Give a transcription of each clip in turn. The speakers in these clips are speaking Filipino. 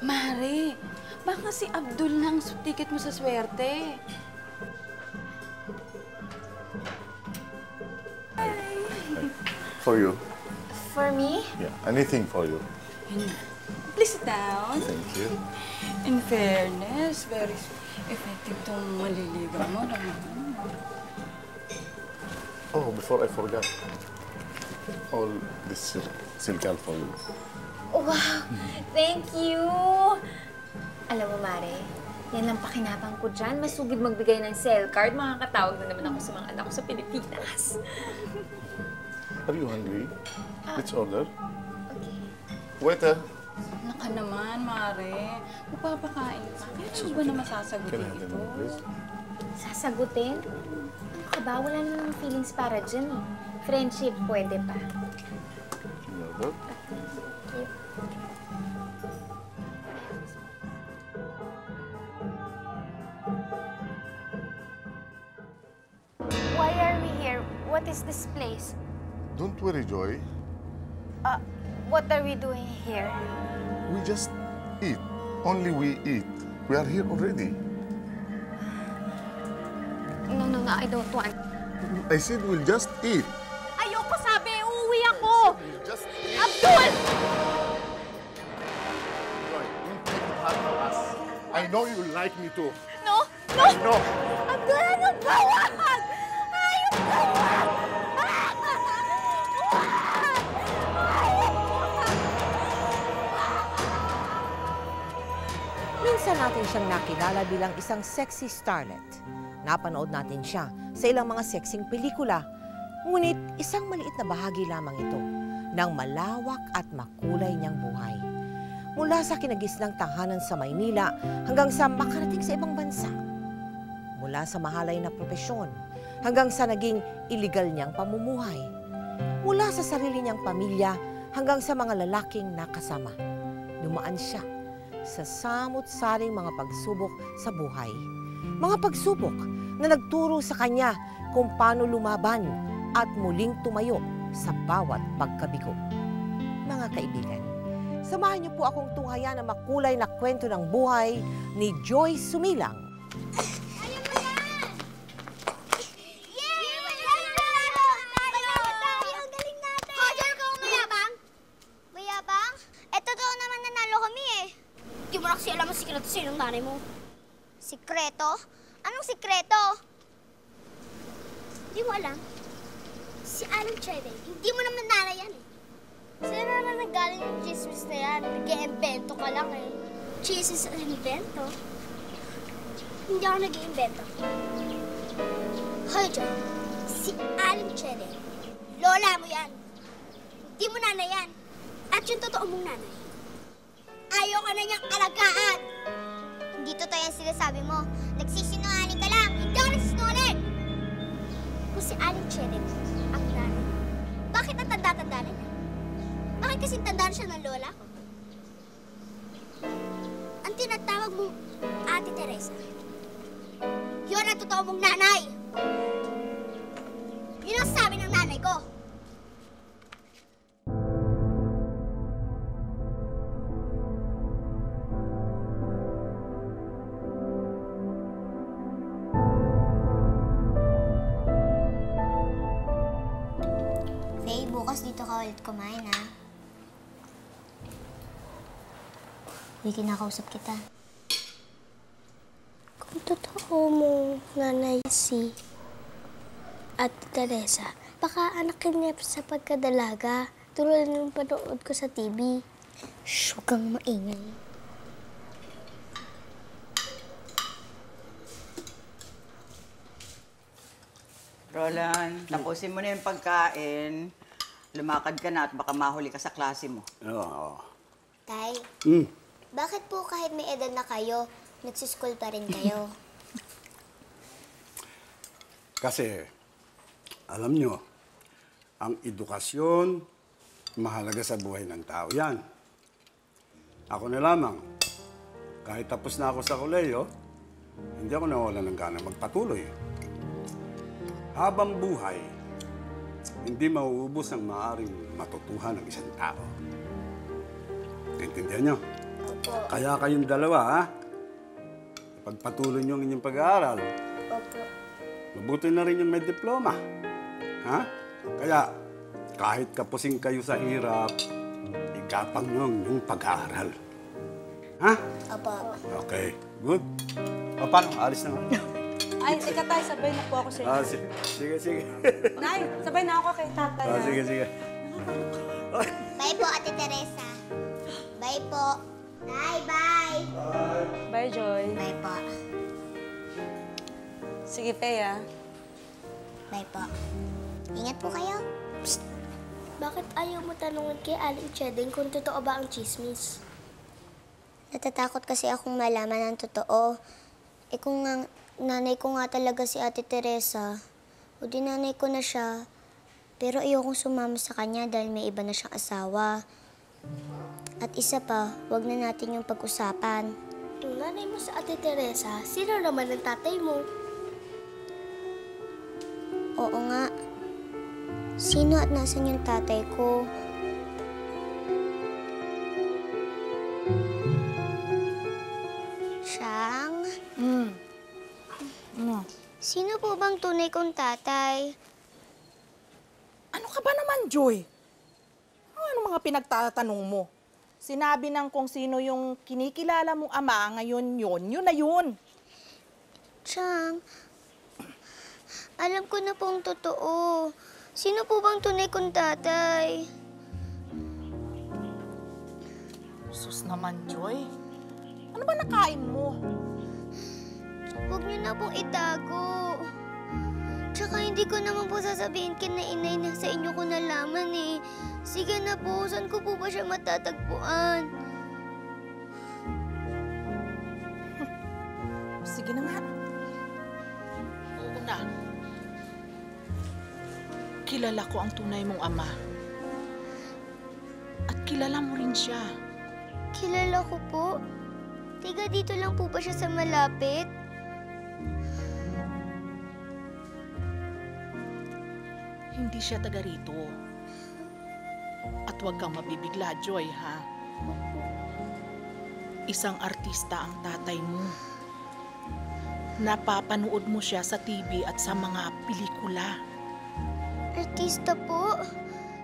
Mare, baka si Abdul na ang ticket mo sa swerte. For you. For me? Yeah, anything for you. Please sit down. Thank you. In fairness, very effective tong maliligaw mo. Oh, before I forgot. All this silk for you. Wow! Thank you! Alam mo, Mare, yan lang pakinabang ko dyan. Masugid magbigay ng cell card. Makakatawag na naman ako sa mga anak ko sa Pilipinas. Are you hungry? Let's order. Okay. Waiter. Naka naman, Mare. Magpapakain pa. Ano ba naman Can sasagutin I have the ito? menu, please? Sasagutin? Ano ka ba? Wala namang feelings para dyan eh. Friendship, pwede pa. Can you order? Why are we here? What is this place? Don't worry, Joy. What are we doing here? We just eat. Only we eat. We are here already. No, I don't want. I said we'll just eat. Ayoko sabi, uuwi ako! We'll just eat. Abdul! Joy, don't make it hard for us. I know you like me too. No! I know. Abdul, ano ba? Wag! Ayok ka! Wag! Minsan natin siyang nakilala bilang isang sexy starlet. Napanood natin siya sa ilang mga sexing pelikula. Ngunit isang maliit na bahagi lamang ito ng malawak at makulay niyang buhay. Mula sa kinagisnang tahanan sa Maynila hanggang sa makarating sa ibang bansa. Mula sa mahalay na propesyon hanggang sa naging iligal niyang pamumuhay. Mula sa sarili niyang pamilya hanggang sa mga lalaking nakasama. Dumaan siya sa samut-saring mga pagsubok sa buhay. Mga pagsubok na nagturo sa kanya kung paano lumaban at muling tumayo sa bawat pagkabigo. Mga kaibigan, samahan niyo po akong tunghayan ang makulay na kwento ng buhay ni Joy Sumilang. Sinong nanay mo? Sikreto? Anong sikreto? Hindi mo alam. Si Alan Chede, hindi mo naman nanay yan eh. Saan naman nanggaling yung chismis na yan? Nag-iimbento ka lang eh. Chismis ang invento? Hindi ako nag-iimbento. Hoy, John. Si Alan Chede, lola mo yan. Hindi mo nanay yan. At yung totoo mong nanay, ayaw ka na niyang alagaan. Hindi totoo yan sinasabi mo. Nagsisinungaling ka lang. Hindi ako nagsisinungaling. Kung si Aling Chedek ang nanay, bakit ang tanda-tanda na niya? Bakit kasing tanda siya ng lola ko? Ang tinatawag mong Ate Teresa, yun ang totoo mong nanay. Yun ang sabi ng nanay ko. Bukas dito ka ulit kumain, ha? Uy, kinakausap kita. Kung totoo mo, Nanay si Ate Teresa, baka anakin niya sa pagkadalaga, tulad ng panood ko sa TV. Shh, huwag kang maingay. Roland, tapusin mo na yung pagkain. Lumakad ka na at baka mahuli ka sa klase mo. Oo. Tay, bakit po kahit may edad na kayo, nagsischool pa rin kayo? Kasi, alam nyo, ang edukasyon, mahalaga sa buhay ng tao. Yan. Ako na lamang. Kahit tapos na ako sa koleyo, hindi ako nawalan ng gana magpatuloy. Habang buhay, hindi mauubos ang maaaring matutuhan ng isang tao. Naintindihan nyo? Opo. Opo. Kaya kayong dalawa, ha? Pagpatuloy niyo ang inyong pag-aaral. Opo. Mabuti na rin yung may diploma. Ha? Kaya, kahit kapusing kayo sa hirap, igapang niyo ang inyong pag-aaral. Ha? Opo. Okay, good. O, paano? Alis na nga. Ay, teka tayo, sabay na po ako sa inyo. Sige. Nay, sabay na ako kay tatay. Sige. Bye po, Ate Teresa. Bye po. Bye. Bye, Joy. Bye po. Sige, Thea. Bye po. Ingat po kayo. Psst. Bakit ayaw mo tanungin kay Aling Chedeng kung totoo ba ang chismis? Natatakot kasi akong malaman ang totoo. Kung nga, nanay ko nga talaga si Ate Teresa, o di nanay ko na siya, pero ayokong sumama sa kanya dahil may iba na siyang asawa. At isa pa, wag na natin yung pag-usapan. Yung nanay mo sa Ate Teresa, sino naman ang tatay mo? Oo nga. Sino at nasan yung tatay ko? Siyang? Sino po bang tunay kong tatay? Ano ka ba naman, Joy? Ano mga pinagtatanong mo? Sinabi ng kung sino yung kinikilala mong ama, ngayon yun na yun. Siyang, alam ko na pong totoo. Sino po bang tunay kong tatay? Sus naman, Joy. Ano ba nakain mo? Huwag niyo na pong itago. Tsaka hindi ko naman po sasabihin kina inay na sa inyo ko nalaman eh. Sige na po, saan ko po ba siya matatagpuan? Sige na nga. Oo na. Kilala ko ang tunay mong ama. At kilala mo rin siya. Kilala ko po. Tiga dito lang po ba siya sa malapit? Hindi siya taga rito. At huwag kang mabibigla, Joy, ha? Isang artista ang tatay mo. Napapanood mo siya sa TV at sa mga pelikula. Artista po?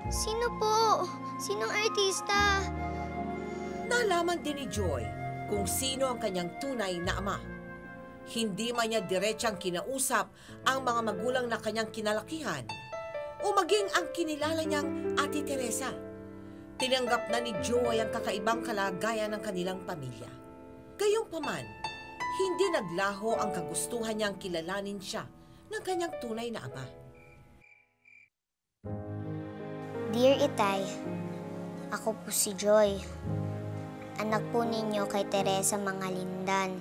Sino po? Sinong artista? Nalaman din ni Joy kung sino ang kanyang tunay na ama. Hindi man niya diretsang kinausap ang mga magulang na kanyang kinalakihan o maging ang kinilala niyang Ate Teresa. Tinanggap na ni Joy ang kakaibang kalagayan ng kanilang pamilya. Gayunpaman, hindi naglaho ang kagustuhan niyang kilalanin siya ng kanyang tunay na ama. Dear Itay, ako po si Joy. Anak po ninyo kay Teresa Mangalindan.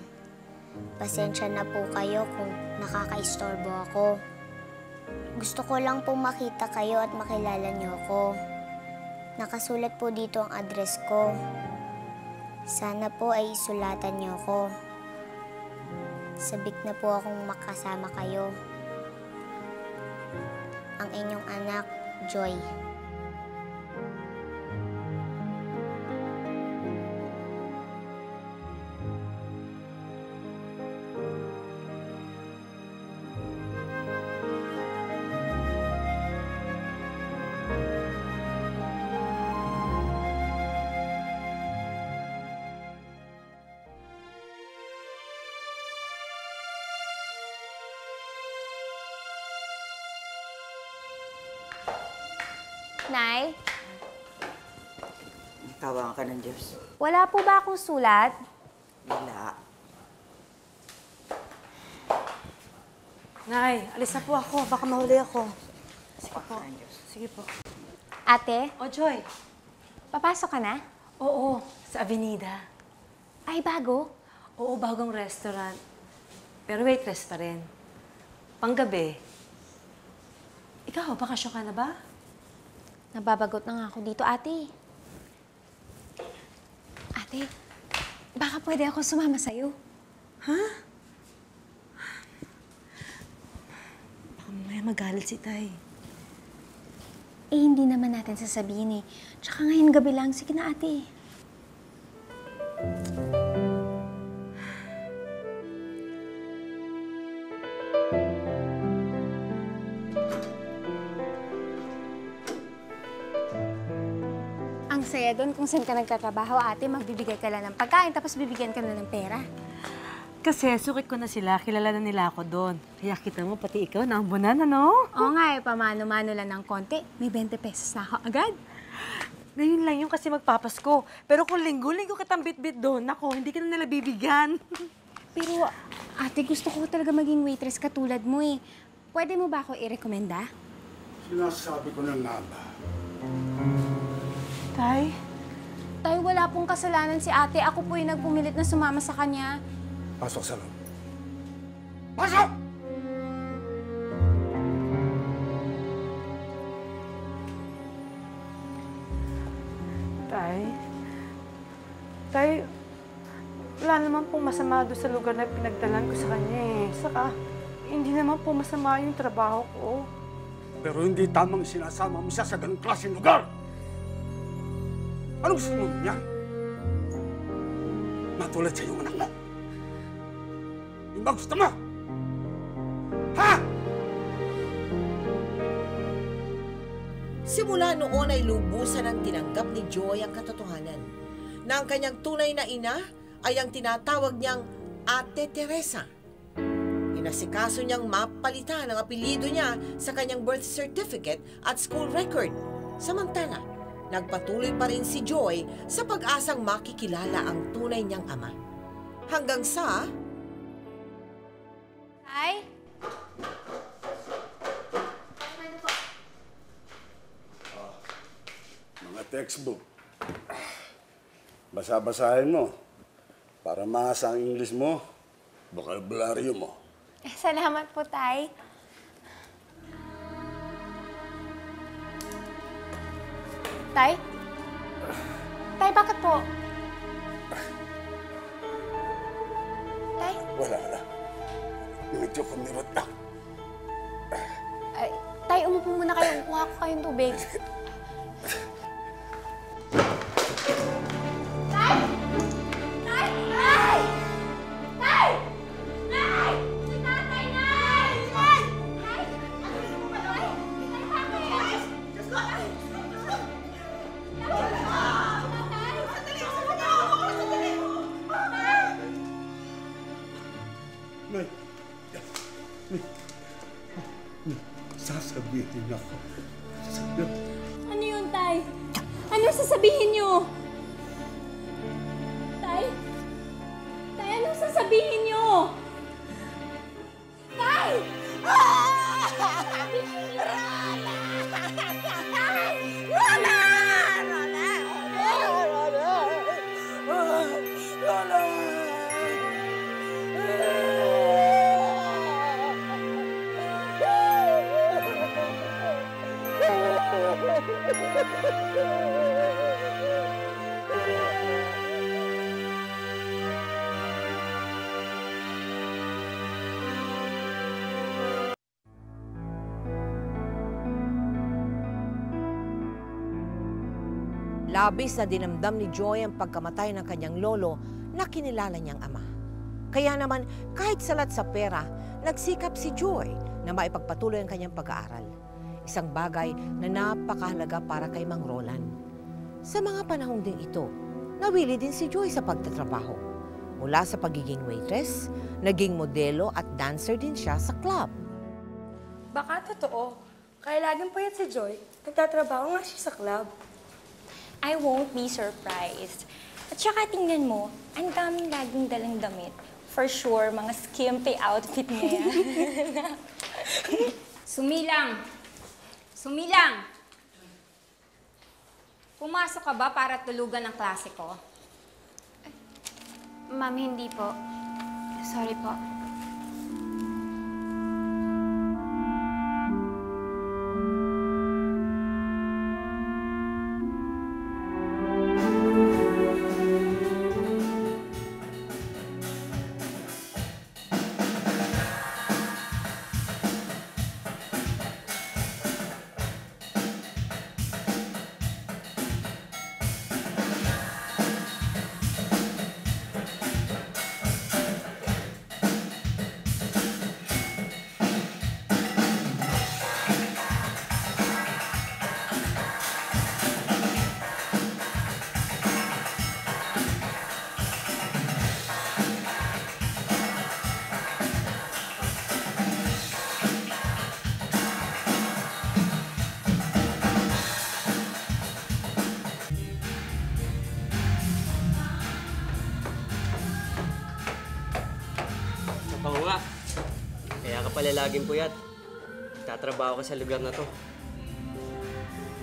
Pasensya na po kayo kung nakakaistorbo ako. Gusto ko lang po makita kayo at makilala niyo ako. Nakasulat po dito ang address ko. Sana po ay isulatan niyo ako. Sabik na po akong makasama kayo. Ang inyong anak, Joy. Nay, Tawagan ka ng Diyos. wala po ba akong sulat? Wala. Nay, alis na po ako. Baka mahuli ako. Sige po. Diyos. Sige po. Ate, O, Joy. papasok ka na? Oo, sa Avenida. Ay, bago? Oo, bagong restaurant. Pero waitress pa rin. Panggabi. Ikaw, bakasyon ka na ba? Nababagot na nga ako dito, ate. Ate, baka pwede ako sumama sa'yo. Ha? Baka mamaya magalit si Tay. Eh, hindi naman natin sasabihin eh. Tsaka ngayon gabi lang. Sige na, ate. kaya doon kung saan ka nagtatrabaho, ate, magbibigay ka lang ng pagkain tapos bibigyan ka na ng pera. Kasi sukit ko na sila, kilala na nila ako doon. Kaya kita mo, pati ikaw, naambunan, ano? Oo nga, pamano-mano lang ng konti. May 20 pesos na ako agad. Ngayon lang yung kasi magpapasko. Pero kung linggo-linggo kitang bit-bit doon, ako, hindi ka na nila bibigyan. Pero, ate, gusto ko talaga maging waitress katulad mo eh. Pwede mo ba ako i-recommenda? Sinasabi ko na nga ba? Tay? Tay, wala pong kasalanan si ate. Ako po yung nagpumilit na sumama sa kanya. Pasok sa loob. Pasok! Tay, wala naman pong masama doon sa lugar na pinagdalan ko sa kanya eh. Saka, hindi naman po masama yung trabaho ko. Pero hindi tamang sinasama mo siya sa ganung klaseng lugar. Anong gusto mo niya? Matulad sa iyong anak mo. Yung ba gusto mo? Ha? Simula noon ay lubusan ang tinanggap ni Joy ang katotohanan na ang kanyang tunay na ina ay ang tinatawag niyang Ate Teresa. Inasikaso niyang mapalitan ang apelyido niya sa kanyang birth certificate at school record. Samantala, nagpatuloy pa rin si Joy sa pag-asang makikilala ang tunay niyang ama. Hanggang sa... Tay? Mga textbook. Basa-basahin mo para maasa ang English mo, bokabularyo mo. Salamat po, Tay. Tay? Tay, bakit po? Tay? Wala. Medyo kumirot na. Ay, Tay, umupo muna kayo. Kuha ko kayong tubig. Tay! Tay! Tay! Tay! Tay! Si Tatay, Nay! Tay! Tay! Tay, bakit? Diyos ko! Tay! Nay! Sasabihin ako sa'yo. Ano yun, Tay? Ano sasabihin niyo? Tay? Tay, anong sasabihin niyo? Tay! Labis na dinamdam ni Joy ang pagkamatay ng kanyang lolo na kinilala niyang ama. Kaya naman, kahit salat sa pera, nagsikap si Joy na maipagpatuloy ang kanyang pag-aaral. Isang bagay na napakahalaga para kay Mang Roland. Sa mga panahong ding ito, nawili din si Joy sa pagtatrabaho. Mula sa pagiging waitress, naging modelo at dancer din siya sa club. Baka totoo. Kaya laging payat si Joy. Nagtatrabaho nga siya sa club. I won't be surprised. At saka tingnan mo, ang daming laging dalang damit. For sure, mga skimpy outfit niya yan. Sumilang! Sumilang! Pumasok ka ba para tulugan ang klase ko? Ma'am, hindi po. Sorry po. nga. Kaya ka pala laging puyat. Tatrabaho ka sa lugar na to.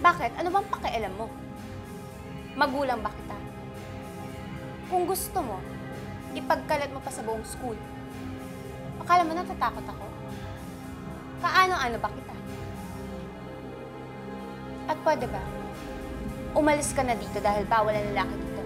Bakit? Ano bang pakialam mo? Magulang ba kita? Kung gusto mo, ipagkalat mo pa sa buong school. Akala mo natatakot ako? Kaano-ano ba kita? At pwede ba? Umalis ka na dito dahil bawal ang lalaki dito.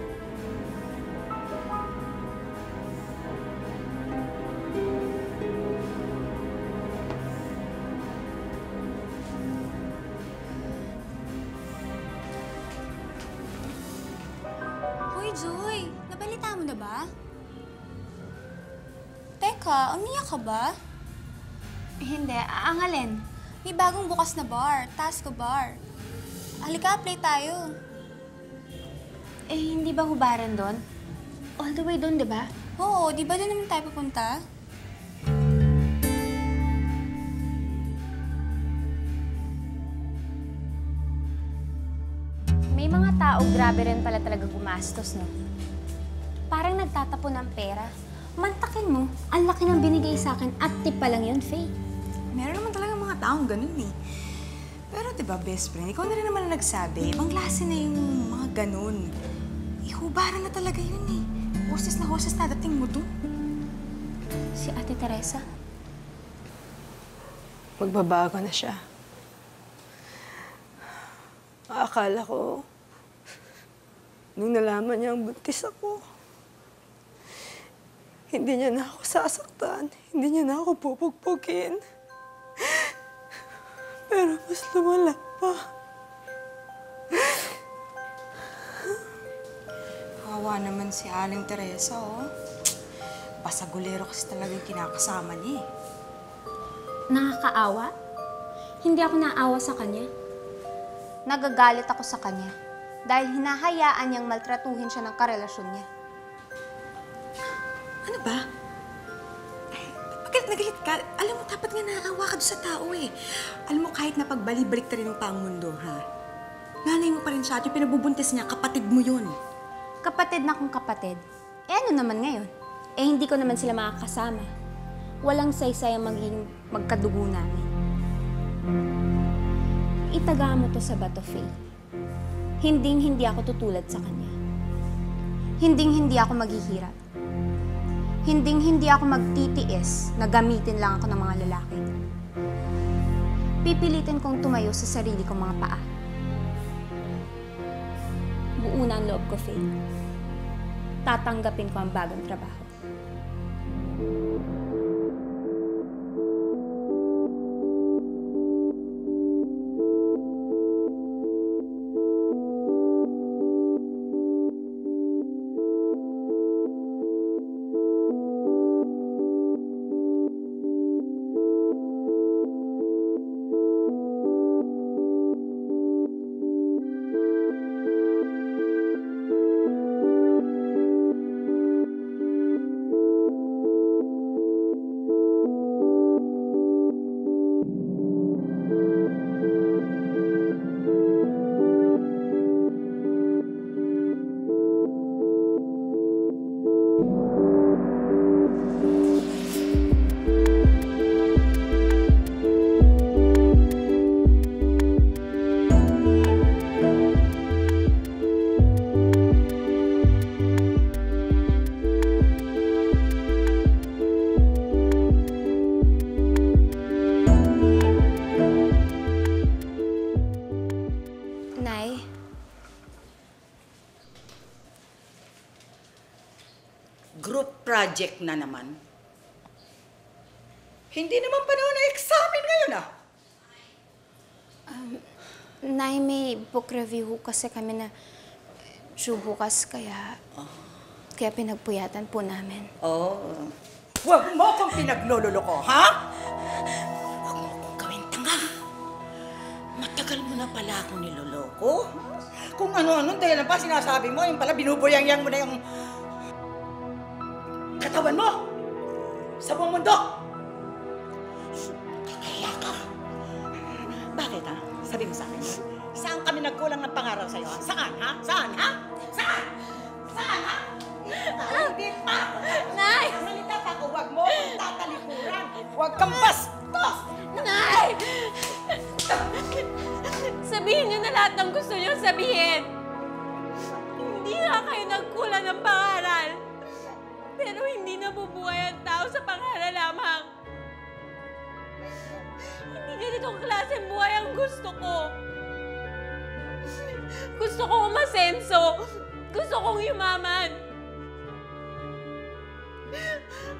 Hoy, Joy! Nabalita mo na ba? Teka, umiyak ka ba? Hindi, ang alin? May bagong bukas na bar, Tasco Bar. Halika, play tayo. Hindi ba hubaran doon? All the way doon, di ba? Oo, di ba doon naman tayo pupunta? May mga tao grabe rin pala talaga gumastos, no? Parang nagtatapon ng pera. Mantakin mo, ang laki ng binigay sa akin at tip pa lang yun, Faye. Meron naman talaga mga taong ganun eh. Pero diba, best friend, ikaw na rin naman ang nagsabi, ibang klase na yung mga ganun. Ihubaran na talaga yun eh. Hoses na hoses na dating mo dun. Si Ate Teresa? Magbabago na siya. Akala ko, nung nalaman niya ang buntis ako, hindi niya na ako sasaktan, hindi niya na ako pupugpugin. Pero mas lumala pa. Kawawa naman si Aling Teresa, oh. Pasagulero kasi talaga yung kinakasama niya eh. Nakakaawa? Hindi ako naawa sa kanya. Nagagalit ako sa kanya dahil hinahayaan niyang maltratuhin siya ng karelasyon niya. Ano ba? Bakit nagalit ka? Alam mo, dapat nga naawa ka doon sa tao eh. Alam mo, kahit na pagbalik-balik na rin yung pang mundo, ha? Nanay mo pa rin siya at yung pinabubuntis niya, kapatid mo yun. Kapatid na kung kapatid. Ano naman ngayon? Hindi ko naman sila makakasama. Walang saysay ang maging magkadugo namin. Itaga mo to sa bato, Faye. Hinding-hindi ako tutulad sa kanya. Hinding-hindi ako maghihirap. Hinding-hindi ako magtitiis na gamitin lang ako ng mga lalaki. Pipilitin kong tumayo sa sarili kong mga paa. Buo na ang loob ko, Faye. Tatanggapin ko ang bagong trabaho. Group project na naman. Hindi naman panahon na examen ngayon ah. Nay, may book review kasi kami na due bukas, kaya pinagpuyatan po namin. Oh. Huwag mo akong pinagloloko, ha? Huwag mo akong gawin tanga. Matagal mo na pala akong niloloko. Kung ano-ano, dahil pa sinasabi mo, yung pala binuboyang-yang mo na yung katawan mo sa buong mundo. Kaya ka. Bakit, ha? Sabi mo sa akin, saan kami nagkulang ng pangaral sa'yo, ha? Saan, ha? Saan, ha? Saan? Saan, ha? Hindi pa! Nay! Salita pa ako, huwag mo akong tatalikuran. lahat ng gusto niyo sabihin. Hindi nga kayo nagkulang ng pangaral. Pero hindi nabubuhay ang tao sa pangaral lamang. Hindi ganitong klaseng buhay ang gusto ko. Gusto ko umasenso. Gusto kong yumaman.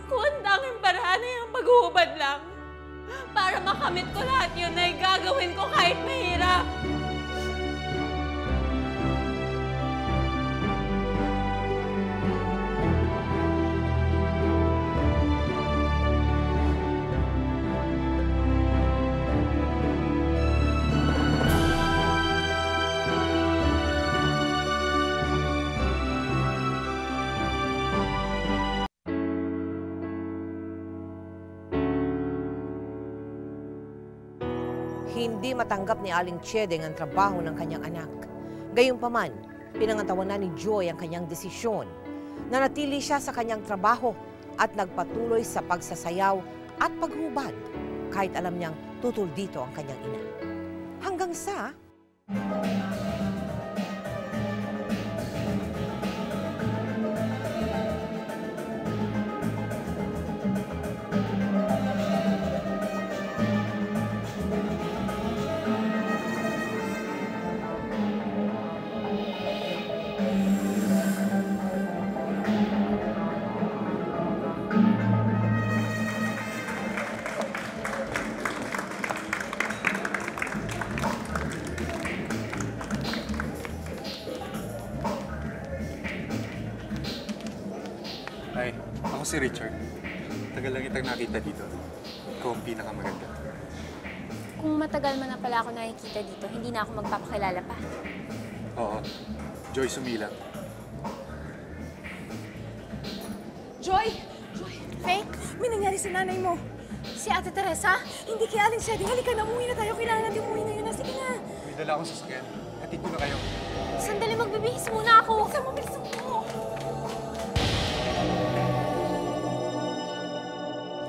Kung ang tanging paraan ay ang paghuhubad lang, para makamit ko lahat yun ay gagawin ko kahit mahirap. Hindi matanggap ni Aling Chedeng ang trabaho ng kanyang anak. Gayunpaman, pinangatawanan ni Joy ang kanyang desisyon. Nanatili siya sa kanyang trabaho at nagpatuloy sa pagsasayaw at paghubad kahit alam niyang tutol dito ang kanyang ina. Hanggang sa... Hi, ako si Richard. Tagal lang kitang nakita dito. Ikaw ang pinakamaganda. Kung matagal mo na pala ako nakikita dito, hindi na ako magpapakilala pa. Oo, Joy Sumilang. Joy! Joy! Faye? May nangyari sa nanay mo. Si Ate Teresa? Hindi kay Aling Chedeng. Halika na, umuwi na tayo. Kailangan natin umuwi na yun. Sige na. May dala akong sasakyan. Hatid ko na kayo. Sandali, magbibihis muna ako. Huwag ka mabilis mo.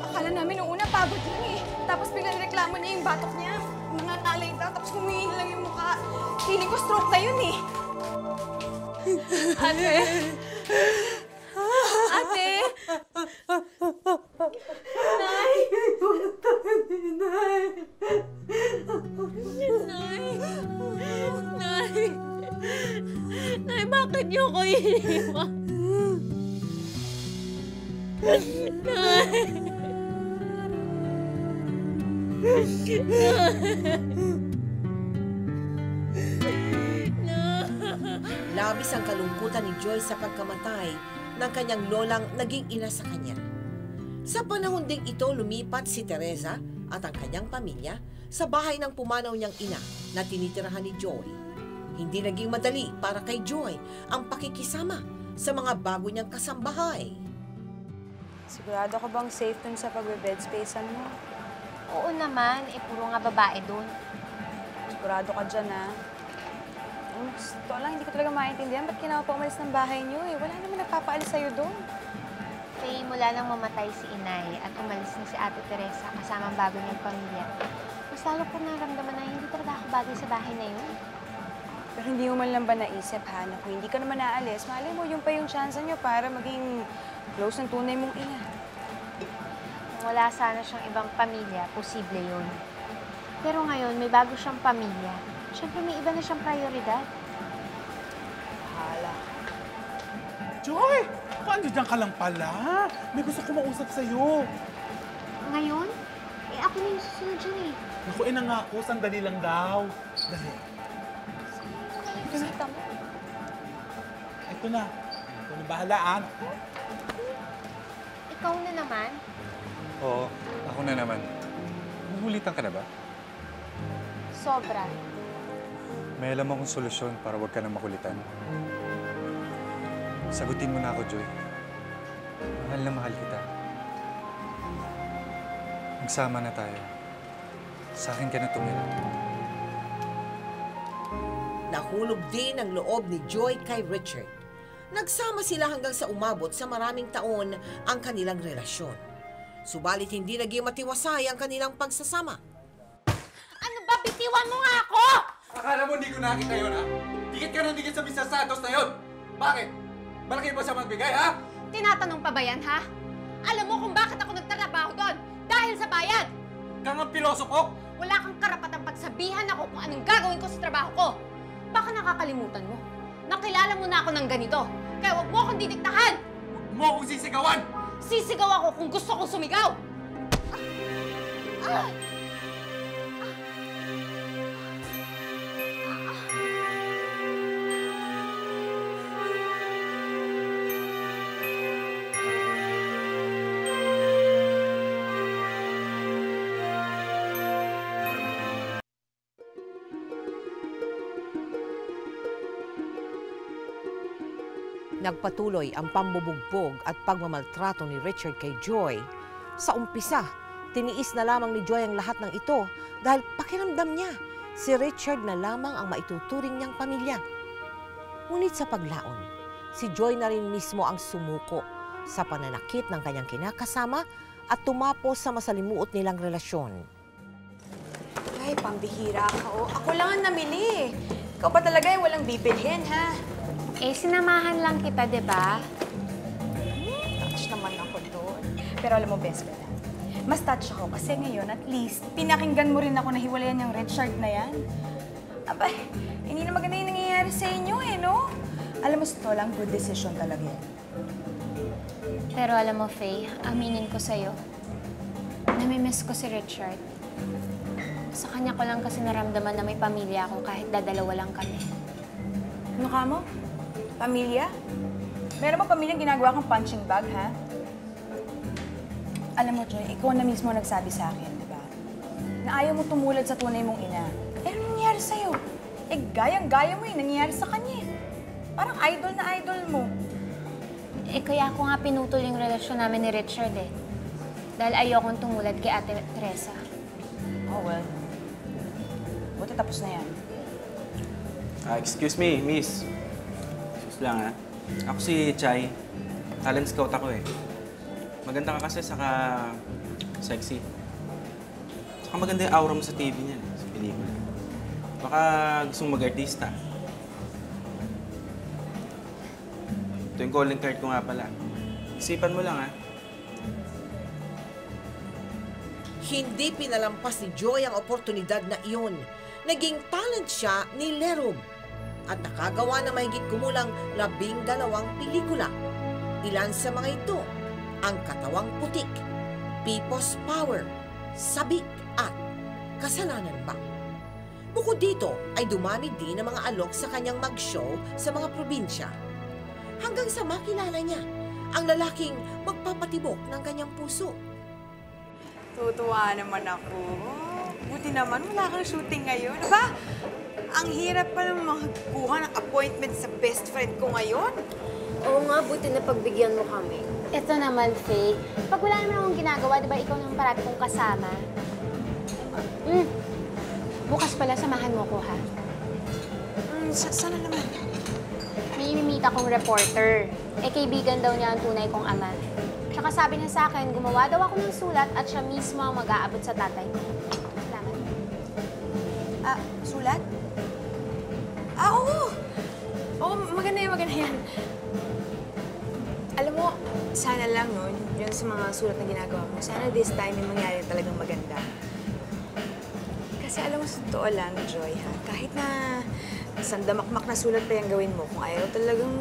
Akala namin nung una pagod lang eh. Tapos biglang reklamo niya yung batok niya. Nangangalay daw, tapos humingi lang yung mukha. Feeling ko stroke na yun eh. Ate! Ate! Nay! Nay! Nay! Nay, bakit niyo ko iniwan? Nay! Labis ang kalungkutan ni Joy sa pagkamatay ng kanyang lolang naging ina sa kanya. Sa panahon ding ito, lumipat si Teresa at ang kanyang pamilya sa bahay ng pumanaw niyang ina na tinitirahan ni Joy. Hindi naging madali para kay Joy ang pakikisama sa mga bago niyang kasambahay. Sigurado ka bang safe dun sa pagbe-bed spacean mo? Oo naman, puro nga babae dun. Sigurado ka dyan, ha? Gusto lang, hindi ko talaga maintindihan. Ba't kailangan pa umalis ng bahay niyo eh? Wala naman nagpapaalis sa'yo doon. Kaya mula nang mamatay si Inay at umalis na si Ate Teresa kasama ang bago niyang pamilya, mas lalo ko naramdaman na hindi talaga ako bagay sa bahay na yun. Pero hindi mo man lang ba naisip, ha, na kung hindi ka naman naalis, malay mo yung pa yung chance niyo para maging close ng tunay mong ina. Kung wala sana siyang ibang pamilya, posible yun. Pero ngayon, may bago siyang pamilya. Siyempre, may iba na siyang prioridad. Bahala. Joy! Paano dyan ka lang pala? May gusto ko mausap sa'yo. Ngayon? Ako na yung susunod dyan eh. Naku, nangako, sandali lang daw. Dali. Bisita mo. Ito na. Ito na bahalaan. Ikaw na naman? Oo, ako na naman. Nagulitan ka na ba? Sobra. May alam akong solusyon para huwag ka na makulitan. Sagutin mo na ako, Joy. Mahal na mahal kita. Magsama na tayo. Sa akin ka na tumira. Nahulog din ang loob ni Joy kay Richard. Nagsama sila hanggang sa umabot sa maraming taon ang kanilang relasyon. Subalit hindi naging matiwasay ang kanilang pagsasama. Ano ba? Bitiwan mo nga ako! Akala mo hindi ko nakita yun, ha? Dikit ka ng dikit sa Mr. Santos na yun! Bakit? Malaki ba siya magbigay, ha? Tinatanong pa ba yan, ha? Alam mo kung bakit ako nagtatrabaho doon? Dahil sa bayad! Kang ang pilosopo! Wala kang karapatang pagsabihan ako kung anong gagawin ko sa trabaho ko. Baka nakakalimutan mo. Nakilala mo na ako ng ganito. Kaya huwag mo akong didiktahan! Huwag mo akong sisigawan! Sisigaw ako kung gusto kong sumigaw! Nagpatuloy ang pambubugbog at pagmamaltrato ni Richard kay Joy. Sa umpisa, tiniis na lamang ni Joy ang lahat ng ito dahil pakiramdam niya si Richard na lamang ang maituturing niyang pamilya. Ngunit sa paglaon, si Joy na rin mismo ang sumuko sa pananakit ng kanyang kinakasama at tumapos sa masalimuot nilang relasyon. Ay, pambihira ka, oh. Ako lang ang namili. Ikaw pa talaga yung walang bibilhin, ha? Eh, sinamahan lang kita, di ba? Touch naman ako doon. Pero alam mo, best friend, mas touch ako kasi ngayon, at least, pinakinggan mo rin ako na hiwalayan yung Richard na yan. Abay, hindi na maganda yung nangyayari sa inyo, eh, no? Alam mo, ito lang, good decision talaga yan. Pero alam mo, Faye, aminin ko sa'yo, namimiss ko si Richard. Sa kanya ko lang kasi naramdaman na may pamilya ako kahit dadalawa lang kami. Ano ka mo? Pamilya? Meron mo pamilyang ginagawa kang punching bag, ha? Alam mo, Joy, ikaw na mismo nagsabi sa akin, di ba? Na ayaw mo tumulad sa tunay mong ina. Eh, ano nangyari sa'yo? Eh, gayang-gaya mo yung nangyayari sa kanya. Parang idol na idol mo. Eh, kaya ako nga pinutol yung relasyon namin ni Richard, eh. Dahil ayokong tumulad kay Ate Teresa. Oh, well. Buti tapos na yan. Excuse me, miss. Excuse lang, ha? Ako si Chai. Talent scout ako, eh. Maganda ka kasi, saka sexy. Saka maganda yung aura mo sa TV niyan, sa pelikula. Baka gusto mong mag-artista. Ito yung calling card ko nga pala. Isipan mo lang, ha? Hindi pinalampas ni Joy ang oportunidad na iyon. Naging talent siya ni Lerum at nakagawa na mahigit kumulang 12 pelikula. Ilan sa mga ito, Ang Katawang Putik, People's Power, Sabik at Kasalanan Ba. Bukod dito ay dumami din ang mga alok sa kanyang mag-show sa mga probinsya. Hanggang sa makilala niya ang lalaking magpapatibok ng kanyang puso. Tutuwa naman ako. Buti naman, wala kang shooting ngayon. Aba, ang hirap pa ng magkuha ng appointment sa best friend ko ngayon. Oo nga, buti na pagbigyan mo kami. Ito naman, Faye. Pag wala naman akong ginagawa, di ba ikaw naman parati kong kasama? Bukas pala, samahan mo ko, ha? Sana naman? May inimit akong reporter. Eh, kaibigan daw niya ang tunay kong ama. Tsaka sabi niya sa akin, gumawa daw ako ng sulat at siya mismo ang mag-aabot sa tatay ko. Salamat. Sulat? Oo! Oo, maganda yan. Alam mo, sana lang, no, yun sa mga sulat na ginagawa mo, sana this time may mangyari talagang maganda. Kasi alam mo, sa totoo lang, Joy, ha, kahit na sandamakmak na sulat pa yung gawin mo, kung ayaw talagang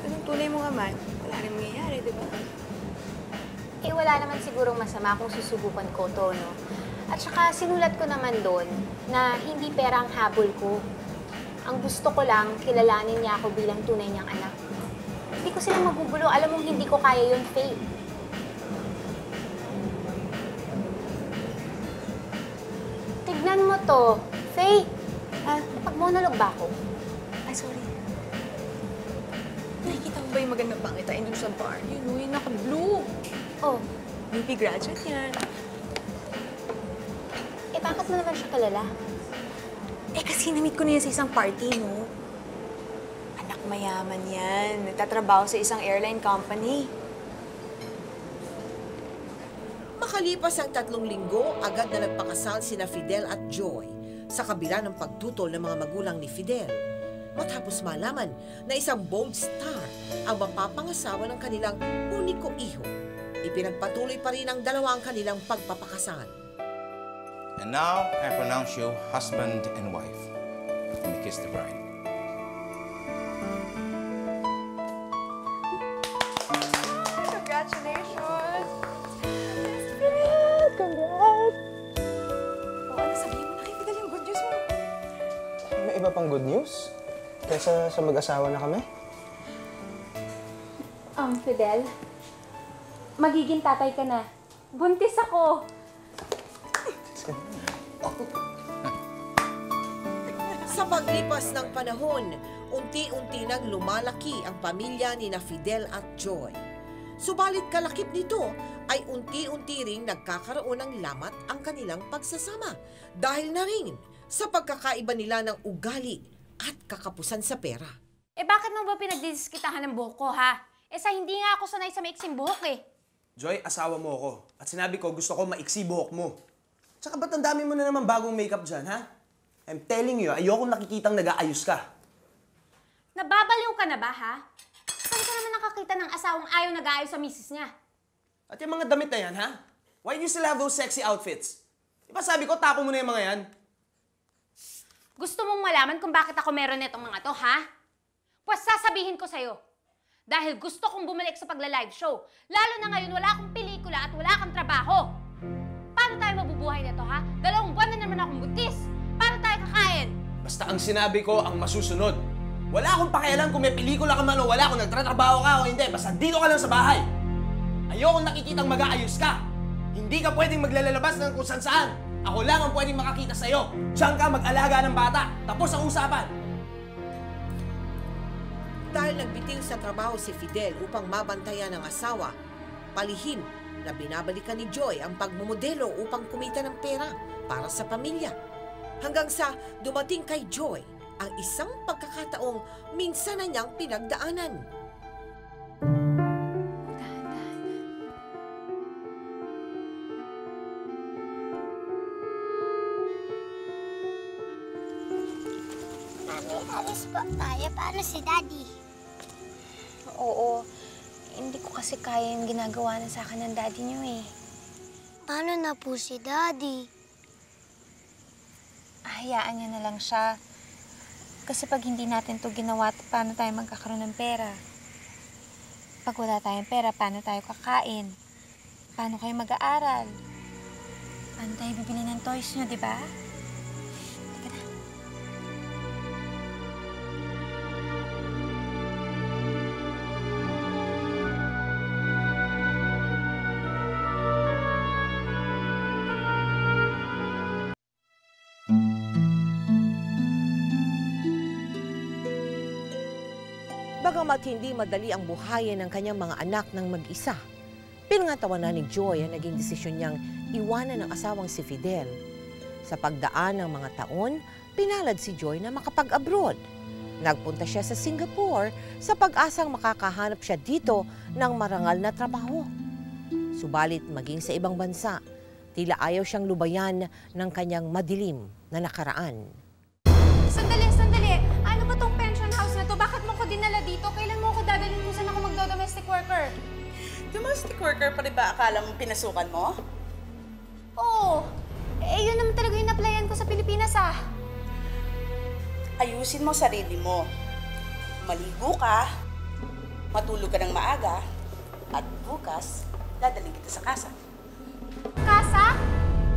ng tunay mong ama, wala rin mangyayari, di ba? Eh, wala naman sigurong masama kung susubukan ko to, no? At saka, sinulat ko naman doon na hindi pera ang habol ko. Ang gusto ko lang, kilalanin niya ako bilang tunay niyang anak. Hindi ko sila magugulo. Alam mong hindi ko kaya yun, Faye. Tignan mo to. Faye, napag-monolog ba ako? Ay, sorry. Nakikita mo ba yung magandang pangitain dun sa bar? Yun, no, yung naka-blue. Oh, UP graduate yan. Eh, bakit mo naman siya kilala? Eh, kasi na-meet ko na yan sa isang party, no? Anak mayaman yan. Nagtatrabaho sa isang airline company. Makalipas ang 3 linggo, agad na nagpakasal sina Fidel at Joy sa kabila ng pagtutol ng mga magulang ni Fidel. Matapos malaman na isang bold star ang mapapangasawa ng kanilang uniko iho, ipinagpatuloy pa rin ang dalawa ang kanilang pagpapakasal. And now, I pronounce you husband and wife. Let me kiss the bride. Congratulations! Congrats! Congrats! O, ano sabihin mo na kay Fidel yung good news mo? May iba pang good news? Kaysa sa mag-asawa na kami? Fidel, magiging tatay ka na. Buntis ako. Sa paglipas ng panahon, unti-unti nang lumalaki ang pamilya ni na Fidel at Joy. Subalit kalakip nito ay unti-unti ring nagkakaroon ng lamat ang kanilang pagsasama dahil na rin sa pagkakaiba nila ng ugali at kakapusan sa pera. Eh bakit mo ba pinagdidiskitahan ng buhok ko, ha? Eh sa hindi nga ako sanay sa maiksing buhok eh. Joy, asawa mo ako. At sinabi ko, gusto ko maiksi buhok mo. Tsaka ba't ang dami mo na naman bagong makeup dyan, ha? I'm telling you, ayokong nakikitang nag-aayos ka. Nababaliw ka na ba, ha? Saan ka naman nakakita ng asawang ayaw nag-aayos sa misis niya? At yung mga damit na yan, ha? Why do you still have those sexy outfits? Di ba sabi ko, tapo mo na yung mga yan? Gusto mong malaman kung bakit ako meron netong mga to, ha? Pues sasabihin ko sa'yo. Dahil gusto kong bumalik sa pagla-live show. Lalo na ngayon, wala akong pelikula at wala kang trabaho. Paano tayo mabubuhay nito, ha? 2 buwan na naman akong buntis. Paano tayo kakain? Basta ang sinabi ko ang masusunod. Wala akong pakialam kung may pelikula ka man o wala, kung nagtatrabaho ka o hindi. Basta dito ka lang sa bahay. Ayokong nakikitang mag-aayos ka. Hindi ka pwedeng maglalabas ng kung saan. Ako lang ang pwedeng makakita sa'yo. Diyan ka mag-alaga ng bata. Tapos ang usapan. Dahil nagbiting sa trabaho si Fidel upang mabantayan ang asawa, palihim na binabalikan ni Joy ang pagmumodelo upang kumita ng pera para sa pamilya. Hanggang sa dumating kay Joy ang isang pagkakataong minsan na niyang pinagdaanan. Mami, alis po tayo. Paano si Daddy? Oo. Hindi ko kasi kaya yung ginagawa na sa akin ng daddy niyo eh. Paano na po si Daddy? Hayaan niya na lang siya. Kasi pag hindi natin to ginawa, paano tayo magkakaroon ng pera? Pag wala tayong pera, paano tayo kakain? Paano kayo mag-aaral? Paano tayo bibili ng toys niyo, di ba? Bagamat hindi madali ang buhayin ng kanyang mga anak ng mag-isa, pinangatawanan ni Joy ang naging desisyon niyang iwanan ang asawang si Fidel. Sa pagdaan ng mga taon, pinalad si Joy na makapag-abroad. Nagpunta siya sa Singapore sa pag-asang makakahanap siya dito ng marangal na trabaho. Subalit maging sa ibang bansa, tila ayaw siyang lubayan ng kanyang madilim na nakaraan. Sandali, sandali! Ano ba tong pension house na to? Bakit mo ko dinala dito? Kailan mo ko dadalhin kung saan ako magdo-domestic worker? Domestic worker pa rin ba akala mo pinasukan mo? Oo. Eh, yun naman talaga yung applyan ko sa Pilipinas, ah. Ayusin mo sarili mo. Maligo ka, matulog ka ng maaga, at bukas, dadalhin kita sa kasa. Kasa?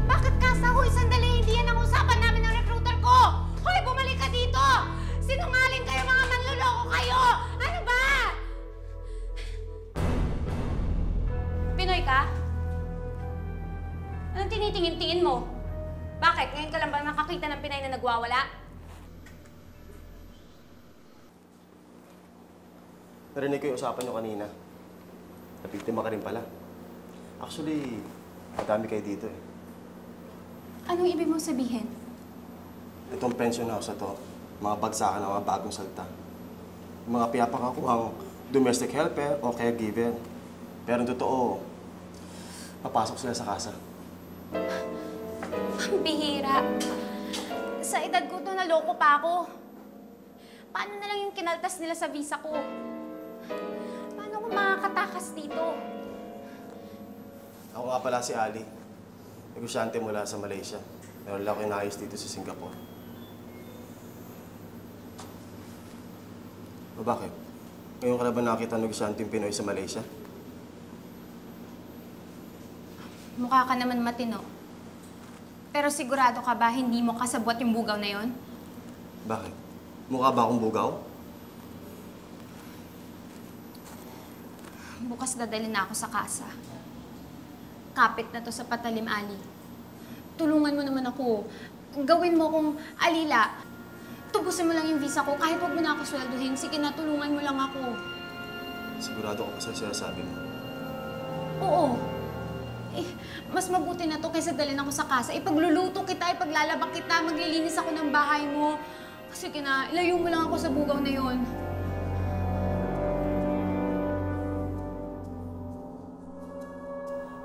Bakit kasa? Hoy, sandali! Hindi yan ang usapan namin ng recruiter ko! Hoy, bumalik ka dito! Sinungaling kayo, mga manluloko kayo! Ano ba? Pinoy ka? Anong tinitingin-tingin mo? Bakit? Ngayon ka lang ba nakakita ng Pinay na nagwawala? Narinig ko yung usapan nyo kanina. Nabiktima ka rin pala. Actually, madami kayo dito eh. Anong ibig mong sabihin? Itong pension house na to, mga bagsakan ng mga bagong salta. Yung mga pinapakakuhang domestic helper o caregiver. Pero ang totoo, papasok sila sa kasa. Ang bihira. Sa edad ko to, naloko pa ako. Paano na lang yung kinaltas nila sa visa ko? Paano ako makakatakas dito? Ako nga pala si Ali. Negosyante mula sa Malaysia. Pero wala ko inaayos dito sa Singapore. O bakit? Ngayon ka na ba nakita negosyanteng Pinoy sa Malaysia? Mukha ka naman matino. Pero sigurado ka ba hindi mo kasabwat yung bugaw na yon? Bakit? Mukha ba akong bugaw? Bukas dadalhin na ako sa kasa. Kapit na to sa Patalim, Ali. Tulungan mo naman ako. Gawin mo kong alila. Tubusin mo lang yung visa ko. Kahit huwag mo na ako swelduhin, sige na, tulungan mo lang ako. Sigurado ka pa sa sinasabi mo. Oo. Mas mabuti na to kaysa dalhin ako sa kasa. Ipagluluto kita, ipaglalaba kita, maglilinis ako ng bahay mo. Sige na, ilayo mo lang ako sa bugaw na yon.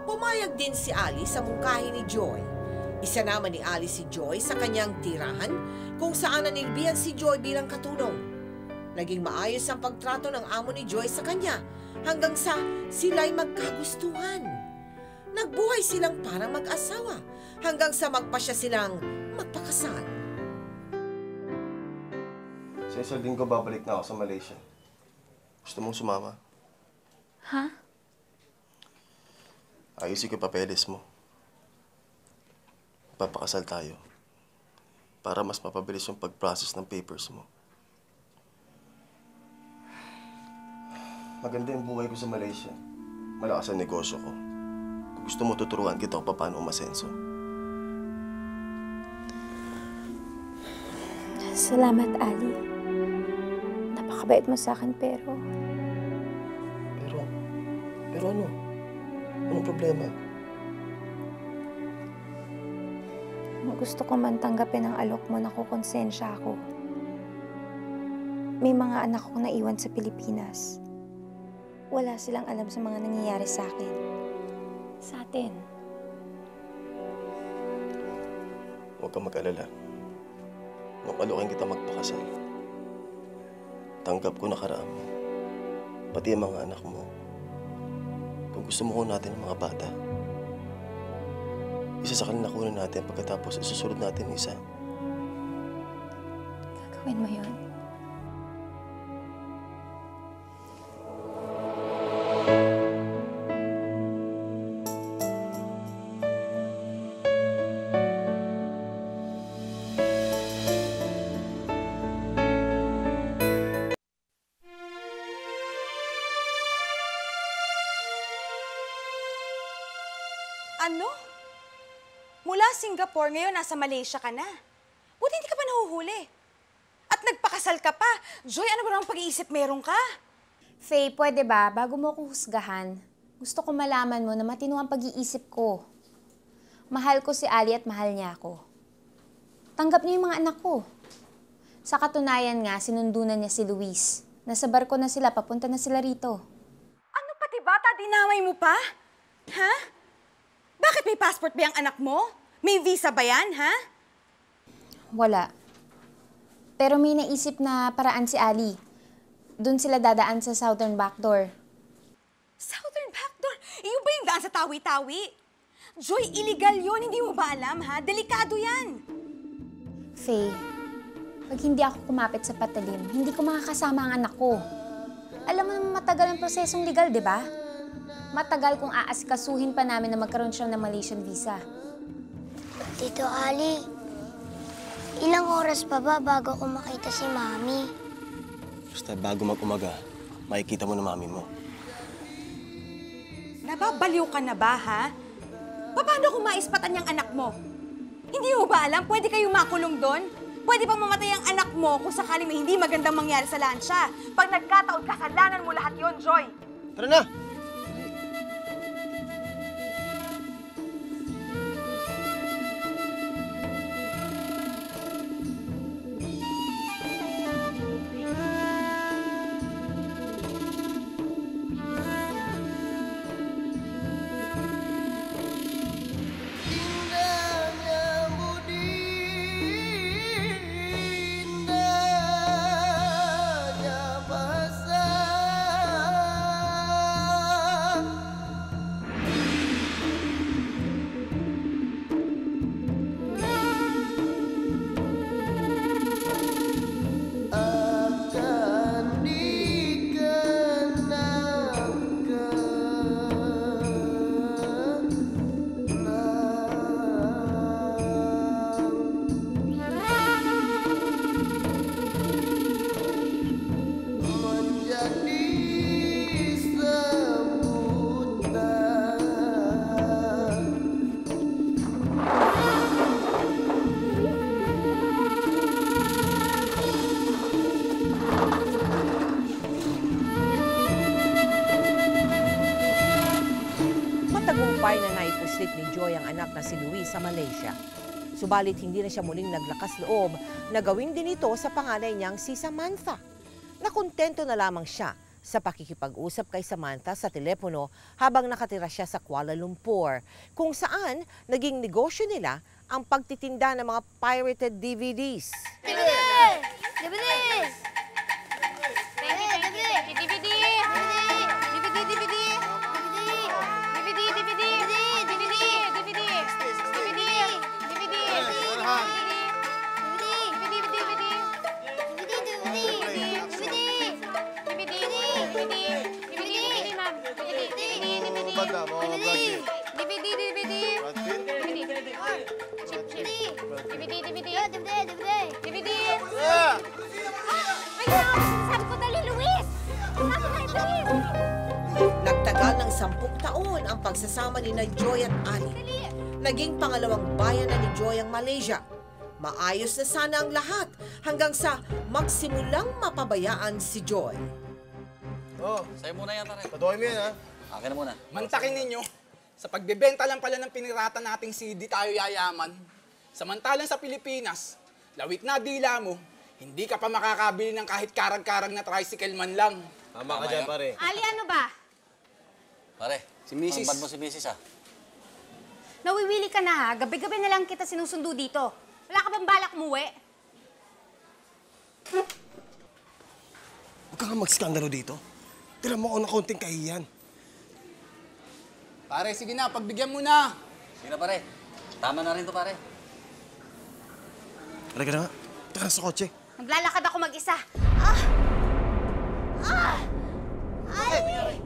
Pumayag din si Ali sa mungkahi ni Joy. Isanama ni Ali si Joy sa kanyang tirahan kung saan nanilbihan si Joy bilang katulong. Naging maayos ang pagtrato ng amo ni Joy sa kanya hanggang sa sila'y magkagustuhan. Nagbuhay silang parang mag-asawa hanggang sa magpasya silang magpakasal. Sa isang linggo babalik na ako sa Malaysia. Gusto mong sumama? Ha? Ayusin ko yung papeles mo. Papakasal tayo. Para mas mapabilis yung pag-process ng papers mo. Maganda yung buhay ko sa Malaysia. Malakas ang negosyo ko. Kung gusto mo, tuturuan kita kung paano umasenso. Salamat, Ali. Napakabait mo sa akin, pero ano? Anong problema? gusto ko man tanggapin ang alok mo na kukonsensya ako. May mga anak ko naiwan sa Pilipinas. Wala silang alam sa mga nangyayari sa akin. Sa atin. Huwag kang mag-alala. Nung alokin kita magpakasal, tanggap ko nakaraan mo. Pati ang mga anak mo. Kung gusto mo ko natin ang mga bata, isa sa kanila kunin natin pagkatapos isusunod natin isa. Gagawin mo yun? Ano? Mula Singapore, ngayon nasa Malaysia ka na. Buti hindi ka pa nahuhuli. At nagpakasal ka pa. Joy, ano ba namang pag-iisip meron ka? Faye, pwede ba, bago mo ako husgahan, gusto ko malaman mo na matino ang pag-iisip ko. Mahal ko si Ali at mahal niya ako. Tanggap niya yung mga anak ko. Sa katunayan nga, sinundunan niya si Luis. Nasa barko na sila, papunta na sila rito. Ano pati bata, dinamay mo pa? Ha? Bakit may passport ba yung anak mo? May visa ba yan, ha? Wala. Pero may naisip na paraan si Ali. Doon sila dadaan sa southern backdoor. Southern backdoor? Iyon ba yung daan sa tawi-tawi? Joy, illegal yun. Hindi mo ba alam, ha? Delikado yan. Faye, pag hindi ako kumapit sa Patalim, hindi ko makakasama ang anak ko. Alam mo naman matagal ang prosesong legal, di ba? Matagal kung aasikasuhin pa namin na magkaroon siya ng Malaysian visa. Tito Ali, ilang oras pa ba bago ko makita si Mami? Basta bago mag-umaga, makikita mo na mami mo. Nababaliw ka na ba, ha? Paano kung maispatan niyang anak mo? Hindi mo ba alam? Pwede kayong makulong doon? Pwede bang mamatay ang anak mo kung sakaling may hindi magandang mangyari sa lansya? Pag nagkataon, kasalanan mo lahat yon, Joy. Tara na! Matagumpay na naipuslit ni Joy ang anak na si Luis sa Malaysia. Subalit hindi na siya muling naglakas loob na gawin din ito sa panganay niyang si Samantha. Nakontento na lamang siya sa pakikipag-usap kay Samantha sa telepono habang nakatira siya sa Kuala Lumpur, kung saan naging negosyo nila ang pagtitinda ng mga pirated DVDs. Nagtagal ng 10 taon ang pagsasama ni Joy at Ali. Naging pangalawang bayan na ni Joy ang Malaysia. Maayos na sana ang lahat hanggang sa magsimulang mapabayaan si Joy. Oh, sa'yo muna yan, pare. Padoy mo yan, ha? Akin na muna. Mantakin ninyo, sa pagbebenta lang pala ng pinirata nating CD tayo yayaman. Samantalang sa Pilipinas, lawit na dila mo, hindi ka pa makakabili ng kahit karag-karag na tricycle man lang. Tama ka dyan, pare. Ali, ano ba? Pare, si Mrs. Ang bad mo si Mrs. ha? Nawiwili ka na ha. Gabi-gabi na lang kita sinusundo dito. Wala ka bang balak umuwi? Huwag ka nga mag-skandalo dito. Tira mo ako ng kaunting kahiyan. Pare, sige na, pagbigyan mo na. Sige na, pare. Tama na rin to, pare. Halika na nga. Tara sa kotse. Maglalakad ako mag-isa. Ali!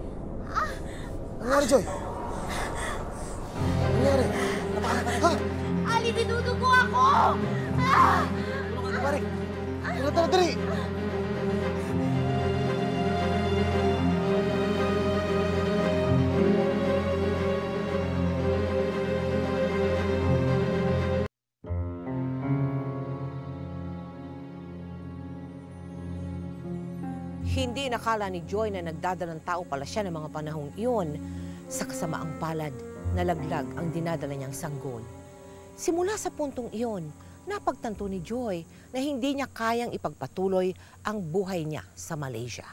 Ano nangyari, Joy? Ano nangyari? Ha? Ali, dinudugo ako! Pare! Tara, dali! Hindi nakala ni Joy na nagdadalang tao pala siya ng mga panahong iyon. Sa kasamaang palad, nalaglag ang dinadala niyang sanggol. Simula sa puntong iyon, napagtanto ni Joy na hindi niya kayang ipagpatuloy ang buhay niya sa Malaysia.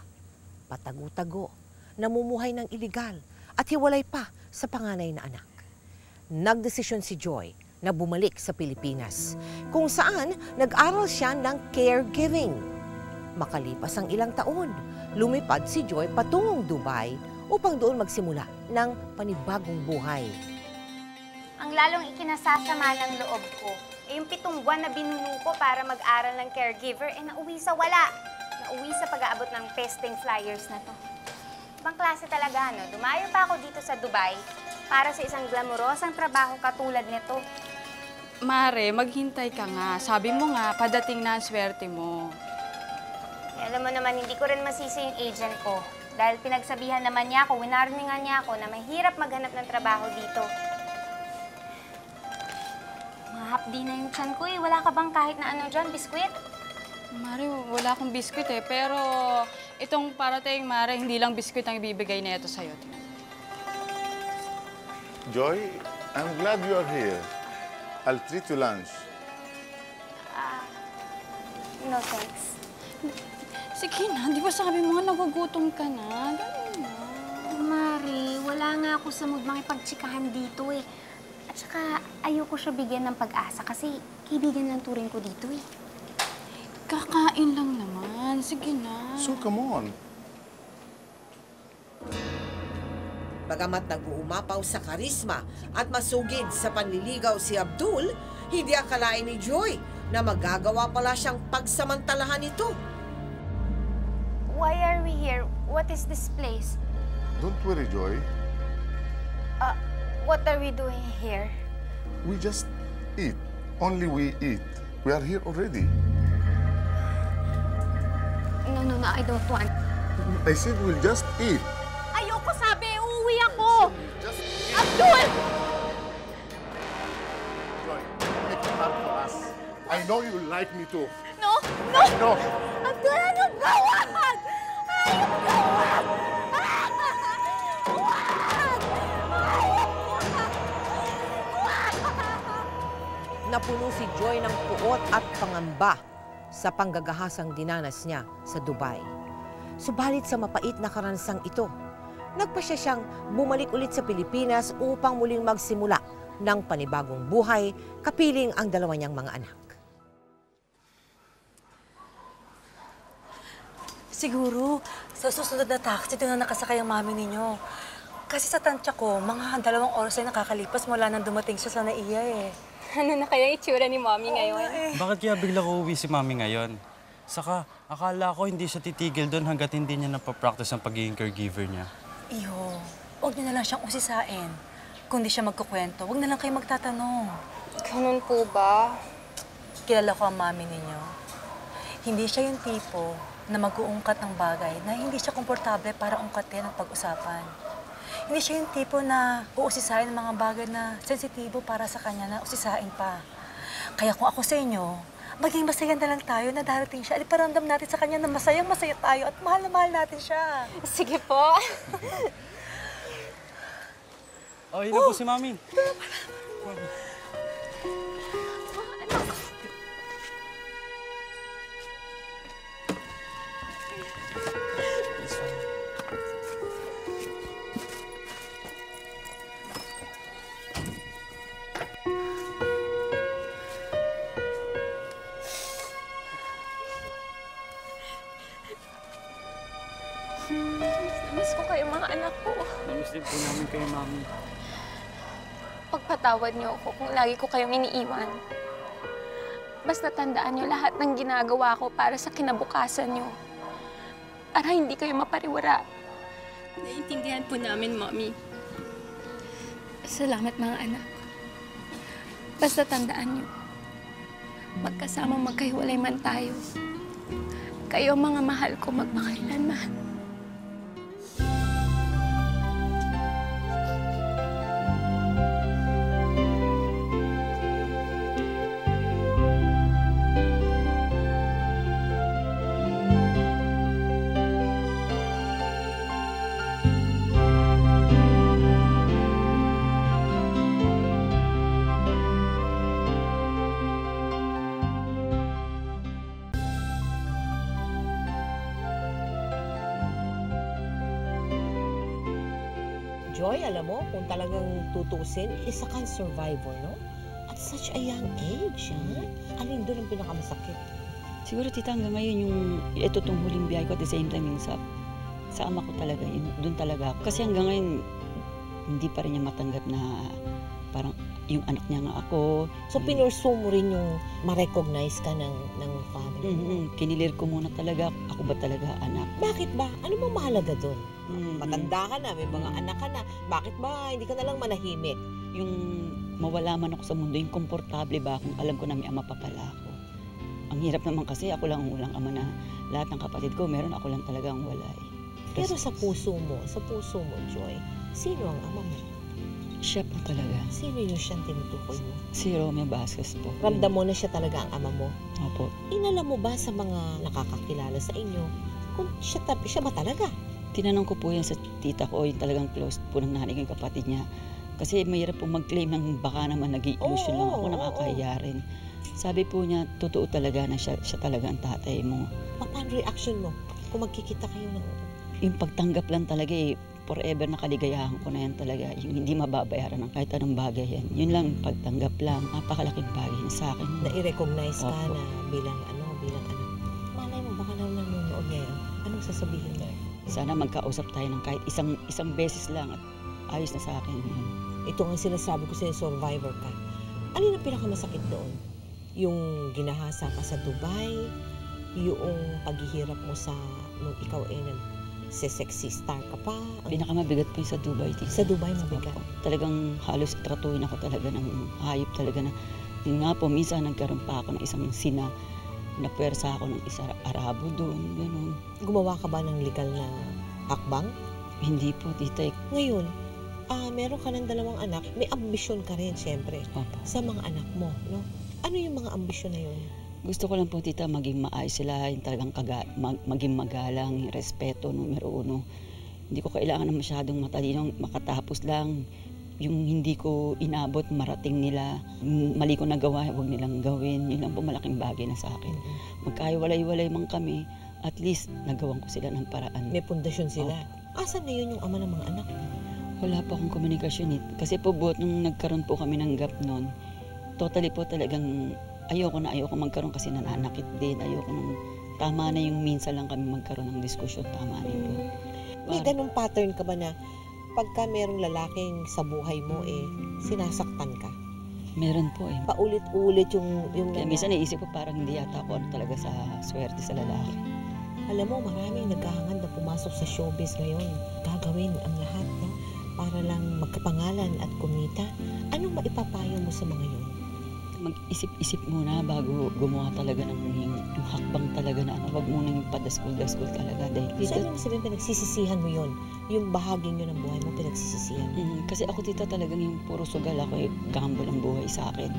Patago-tago, namumuhay ng iligal at hiwalay pa sa panganay na anak. Nagdesisyon si Joy na bumalik sa Pilipinas, kung saan nag-aral siya ng caregiving. Makalipas ang ilang taon, lumipad si Joy patungong Dubai upang doon magsimula ng panibagong buhay. Ang lalong ikinasasama ng loob ko, yung 7 buwan na binuno ko para mag-aral ng caregiver, nauwi sa wala. Nauwi sa pag-aabot ng testing flyers na to. Ibang klase talaga, no? Dumayo pa ako dito sa Dubai para sa isang glamorosang trabaho katulad nito. Mare, maghintay ka nga. Sabi mo nga, padating na ang swerte mo. Alam mo naman, hindi ko rin masisi yung agent ko. Dahil pinagsabihan naman niya ako, winarningan niya ako na mahirap maghanap ng trabaho dito. Mahapdi na yung tiyan ko eh. Wala ka bang kahit na ano dyan, biskwit? Mare, wala akong biskwit eh. Pero itong parating, Mare, hindi lang biskwit ang ibibigay na ito sa'yo. Joy, I'm glad you are here. I'll treat you lunch. No thanks. Sige na, di ba sabi mo nga nagugutom ka na? Ganun na. Mari, wala nga ako sa mood makipagtsikahan dito eh. At saka, ayoko siya bigyan ng pag-asa kasi kaibigan lang turing ko dito eh. Kakain lang naman. Sige na. So, come on. Bagamat nag-uumapaw sa karisma at masugid sa panliligaw si Abdul, hindi akalain ni Joy na magagawa pala siyang pagsamantalahan ito. Why are we here? What is this place? Don't worry, Joy. What are we doing here? We just eat. Only we eat. We are here already. No, I don't want. I said we'll just eat. Ayoko sabi, uuwi ako! Abdul! Joy, make it hard for us. I know you like me too. No! No! Abdul, ano ba? Wag! Ayoko! Wag! Wag! napuno si Joy ng puot at pangamba sa panggagahasang dinanas niya sa Dubai. Subalit sa mapait na karansang ito, nagpasya siyang bumalik ulit sa Pilipinas upang muling magsimula ng panibagong buhay, kapiling ang dalawa niyang mga anak. Siguro, sa susunod na taxi, doon na nakasakay ang mami ninyo. Kasi sa tansya ko, mga 2 oras ay nakakalipas mula nang dumating siya sa naiya eh. Ano na kaya itsura ni Mommy ngayon? Bakit kaya bigla ko uwi si Mami ngayon? Saka, akala ko hindi siya titigil doon hanggat hindi niya napapractice ang pagiging caregiver niya. Iyo, huwag niyo na lang siyang usisain. Kung di siya magkukwento, huwag na lang kayo magtatanong. Ganun po ba? Kilala ko ang mami ninyo. Hindi siya yung tipo na mag-uungkat ng bagay na hindi siya komportable para ungkatin ang pag-usapan. Hindi siya yung tipo na uusisain ng mga bagay na sensitibo para sa kanya na usisain pa. Kaya kung ako sa inyo, maging masaya na lang tayo na darating siya. Iparamdam natin sa kanya na masayang-masaya tayo at mahal na mahal natin siya. Sige po. Oh, yun na po si Mami. Namiss ko kayo mga anak ko. Namiss din po namin kayo, Mami. Pagpatawad niyo ako kung lagi ko kayong iniiwan. Basta tandaan niyo lahat ng ginagawa ko para sa kinabukasan niyo. Para hindi kayo mapariwara. Naiintindihan po namin, Mommy. Salamat mga anak. Basta tandaan niyo, magkasama magkahiwalay man tayo. Kayo ang mga mahal ko magmakailanman. Joy, alam mo, kung talagang tutusin, isa kang survivor, no? At such a young age, ha? Alin doon ang pinakamasakit? Siguro, tita, hanggang ngayon yung ito tong huling biyahe ko at the same time yung sa ama ko talaga, yun, doon talaga ako. Kasi hanggang ngayon, hindi pa rin niya matanggap na parang yung anak niya nga ako. So, pinursu mo rin yung ma-recognize ka ng family mo? Kinilir ko muna talaga, ako ba talaga anak? Bakit ba? Ano ba mahalaga doon? Matanda ka na, may mga anak ka na. Bakit ba hindi ka nalang manahimik? Yung mawala man ako sa mundo, yung komportable ba kung alam ko na may ama pa pala ako. Ang hirap naman kasi ako lang ang ulang ama na lahat ng kapatid ko, meron ako lang talagang wala eh. Pero sa puso mo, Joy, sino ang ama mo? Siya po talaga. Sino yung siyang tinutukoy mo? Si Romeo Vasquez po. Ramdam mo na siya talaga ang ama mo? Opo. Inalam mo ba sa mga nakakakilala sa inyo kung siya ba talaga? Tinanong ko po yan sa tita ko, yung talagang close po ng nanay ko yung kapatid niya. Kasi mahirap po mag-claim ng baka naman nag-i-illusion lang ako, nakakahiya rin. Sabi po niya, totoo talaga na siya talaga ang tatay mo. Paano reaction mo kung magkikita kayo ng... Yung pagtanggap lang talaga eh, forever na kaligayahan ko na yan talaga. Yung hindi mababayaran ng kahit anong bagay yan. Yun lang, pagtanggap lang. Napakalaking bagay na sa akin. Na-i-recognize ka na bilang anak. Malay mo, baka naman nanonood niya yan. Anong sasabihin mo? Sana magkausap tayo ng kahit isang beses lang at ayos na sa akin. Ito nga sinasabi ko sa'yo, survivor ka. Alin ang pinakamasakit doon? Yung ginahasa ka sa Dubai, yung paghihirap mo sa nung ikaw ay nag-sexy star ka pa. Pinakamabigat po yung sa Dubai. Sa Dubai mabigat? Talagang halos tratuhin ako talaga ng hayop talaga na. Yun nga po, minsan nagkaroon pa ako ng isang sina. Napuwersa ako ng isa Arabo doon, gano'n. Gumawa ka ba ng legal na hakbang? Hindi po, tita. Ngayon, meron ka ng 2 anak, may ambisyon ka rin, siyempre, sa mga anak mo, no? Ano yung mga ambisyon na yun? Gusto ko lang po, tita, maging maayos sila, yung talagang maging magalang, respeto, numero 1. Hindi ko kailangan na masyadong matalino, makatapos lang. yung hindi ko inabot, marating nila, mali ko nagawa, huwag nilang gawin. Yun lang po malaking bagay na sa akin. Magkahiwalay-walay man kami, at least nagawan ko sila ng paraan. May pundasyon sila. Asan na yun yung ama ng mga anak? Wala po akong komunikasyon eh. Kasi po buot nung nagkaroon po kami ng gap noon, totally po talagang ayoko magkaroon kasi nananakit din. Ayoko nung tama na yung minsan lang kami magkaroon ng diskusyon. Tama na yun. May ganung pattern ka ba na pagka merong lalaking sa buhay mo sinasaktan ka? Meron po eh. Paulit-ulit yung Kaya minsan naisip ko parang hindi yata ako talaga sa swerte sa lalaki. Alam mo, maraming naghahangad na pumasok sa showbiz ngayon. Gagawin ang lahat, no? Para lang magkapangalan at kumita. Anong maipapayo mo sa mga yun? Mag-isip-isip muna bago gumawa talaga ng yung hakbang talaga na wag muna yung padaskul-daskul talaga. Dahil So, ano sabihin, pinagsisisihan mo yun? Yung bahaging yun ng buhay mo, pinagsisisihan? Kasi ako tita talagang yung puro sugal ako, gamble ang buhay sa akin.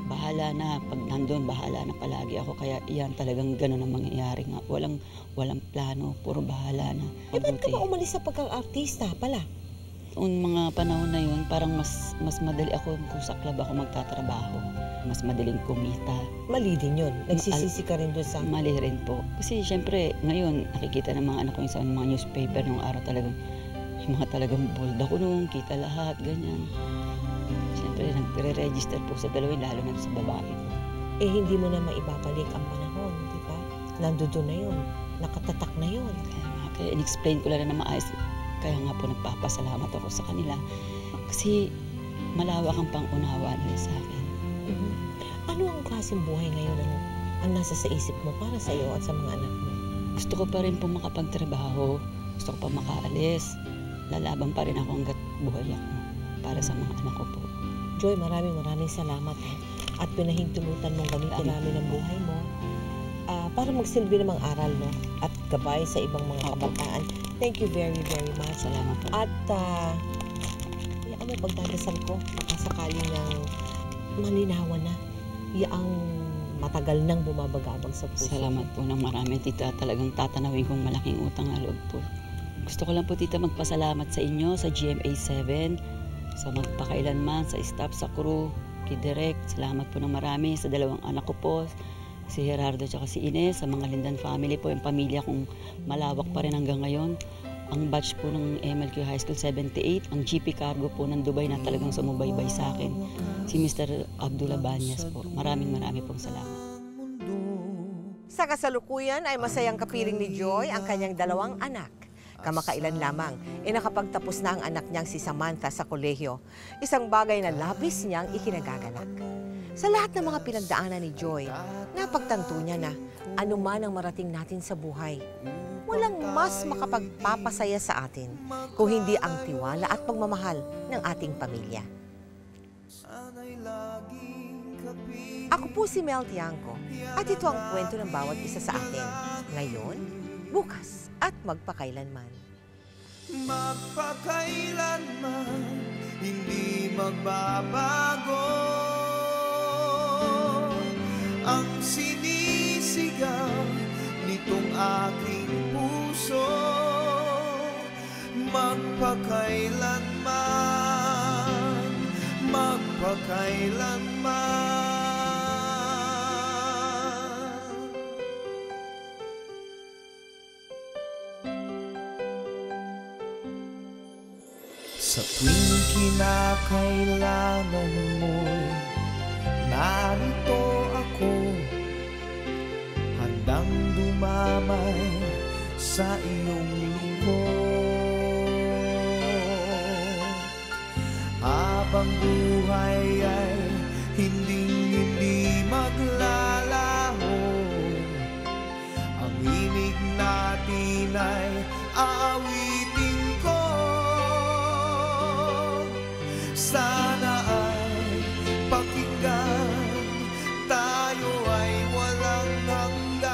Bahala na, pag nandun, bahala na palagi ako. Kaya yan talagang gano'n ang mangyayari nga. Walang plano, puro bahala na. Ba't ka ba umalis sa pagkang-artista pala? Noong mga panahon na yun, parang mas madali ako kung sa club ako magtatrabaho. Mas madaling kumita. Mali din yun. Nagsisisi ka rin doon sa... Mali rin po. Kasi syempre, ngayon, nakikita ng mga anak ko sa mga newspaper nung araw talagang, yung mga talagang bold ako nung, kita lahat, ganyan. Siyempre, nagre-register po sa dalawin, lalo na sa babae. Hindi mo na maibabalik ang panahon, di ba? Nandoon na yun. Nakatatak na yun. Kaya in-explain ko lang na maayos. Kaya nga po nagpapasalamat ako sa kanila. Kasi malawak ang pang-unawa nila sa akin. Ano ang klaseng buhay ngayon ang nasa sa isip mo para sa iyo at sa mga anak mo? Gusto ko pa rin po makapagtrabaho. Gusto ko pa makaalis. Lalaban pa rin ako hanggat buhay ako para sa mga anak ko po. Joy, maraming salamat. At pinahintulutan mong gamitin namin ang buhay mo para magsilbi ng mga aral, no? At gabay sa ibang mga kabataan. Thank you very, very much. Salamat po. At pagdadasal ko, sakasakaling ng malinawan na yaang matagal nang bumabagabag sa puso. Salamat po ng marami, tita. Talagang tatanawin kong malaking utang na loob po. Gusto ko lang po, tita, magpasalamat sa inyo, sa GMA7, sa magpakailanman, sa staff, sa crew, kay Direk. Salamat po ng marami sa dalawang anak ko po, si Gerardo at si Ines, sa mga Lindan family po, yung pamilya kong malawak pa rin hanggang ngayon. Ang batch po ng MLQ High School 78, ang GP Cargo po ng Dubai na talagang sumubaybay sa akin, si Mr. Abdullah Banyas po. Maraming pong salamat. Sa kasalukuyan ay masayang kapiling ni Joy ang kanyang dalawang anak. Kamakailan lamang, nakapagtapos na ang anak niyang si Samantha sa kolehiyo. Isang bagay na labis niyang ikinagagalak. Sa lahat ng mga pinagdaanan ni Joy, napagtanto niya na anuman ang marating natin sa buhay, walang mas makapagpapasaya sa atin kung hindi ang tiwala at pagmamahal ng ating pamilya. Ako po si Mel Tiangco at ito ang kwento ng bawat isa sa atin. Ngayon, bukas at magpakailanman. Magpakailanman, hindi magbabago ang sinisigaw nitong aking puso. Magpakailanman, magpakailanman. Sa tuwing kinakailangan mo'y narito ako, handang dumamay sa iyong lingkod. Habang buhay ay hindi maglalaho, ang himig natin ay aawitin ko. Sana ay pakinggan, tayo ay walang hanggan.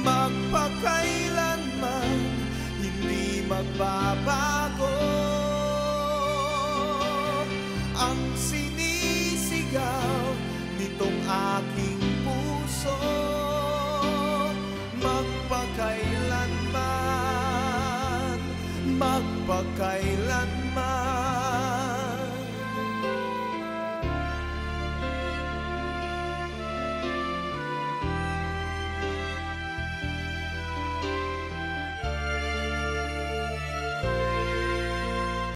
Magpakailanman, hindi magbabago ang sinisigaw nitong aking puso. Magpakailanman, pagkailanman.